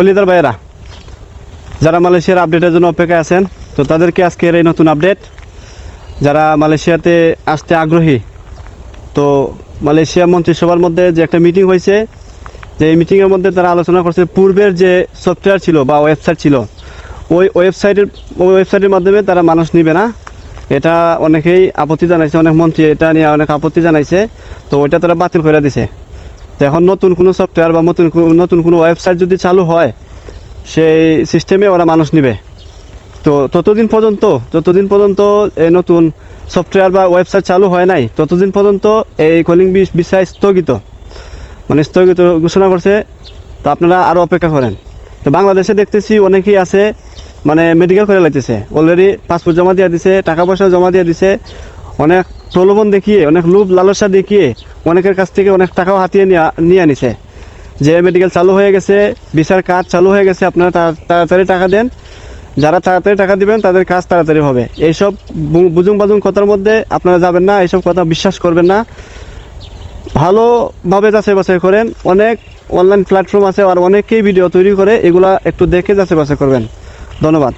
কলিদার ভাইয়েরা যারা মালয়েশিয়ার আপডেটের জন্য অপেক্ষায় আছেন, তো তাদেরকে আজকের এই নতুন আপডেট। যারা মালয়েশিয়াতে আসতে আগ্রহী, তো মালয়েশিয়া মন্ত্রিসভার মধ্যে যে একটা মিটিং হয়েছে, যে এই মিটিংয়ের মধ্যে তারা আলোচনা করছে পূর্বের যে সফটওয়্যার ছিল বা ওয়েবসাইট ছিল, ওই ওয়েবসাইটের মাধ্যমে তারা মানুষ নিবে না। এটা অনেকেই আপত্তি জানাইছে, অনেক মন্ত্রী এটা নিয়ে অনেক আপত্তি জানাইছে। তো ওইটা তারা বাতিল করে দিছে। তো এখন নতুন কোনো সফটওয়্যার বা নতুন কোনো ওয়েবসাইট যদি চালু হয়, সেই সিস্টেমে ওরা মানুষ নিবে। তো যতদিন পর্যন্ত এই নতুন সফটওয়্যার বা ওয়েবসাইট চালু হয় নাই, ততদিন পর্যন্ত এই কলিং ভিসা স্থগিত ঘোষণা করছে। তো আপনারা আরও অপেক্ষা করেন। তো বাংলাদেশে দেখতেছি অনেকেই আছে মানে মেডিকেল করে লাইতেছে, অলরেডি পাসপোর্ট জমা দিয়ে দিছে, টাকা পয়সা জমা দিয়ে দিছে, অনেক প্রলোভন দেখিয়ে, অনেক লোভ লালসা দেখিয়ে অনেকের কাছ থেকে অনেক টাকাও হাতিয়ে নিয়ে আনিছে। যে মেডিকেল চালু হয়ে গেছে, ভিসার কাজ চালু হয়ে গেছে, আপনারা তাড়াতাড়ি টাকা দেন। যারা তাড়াতাড়ি টাকা দিবেন তাদের কাজ তাড়াতাড়ি হবে। এইসব বুজুং বাজুং কথার মধ্যে আপনারা যাবেন না, এইসব কথা বিশ্বাস করবেন না। ভালোভাবে যাচাই বাছাই করেন। অনেক অনলাইন প্ল্যাটফর্ম আছে আর অনেকেই ভিডিও তৈরি করে, এগুলা একটু দেখে যাচাই বাছাই করবেন। ধন্যবাদ।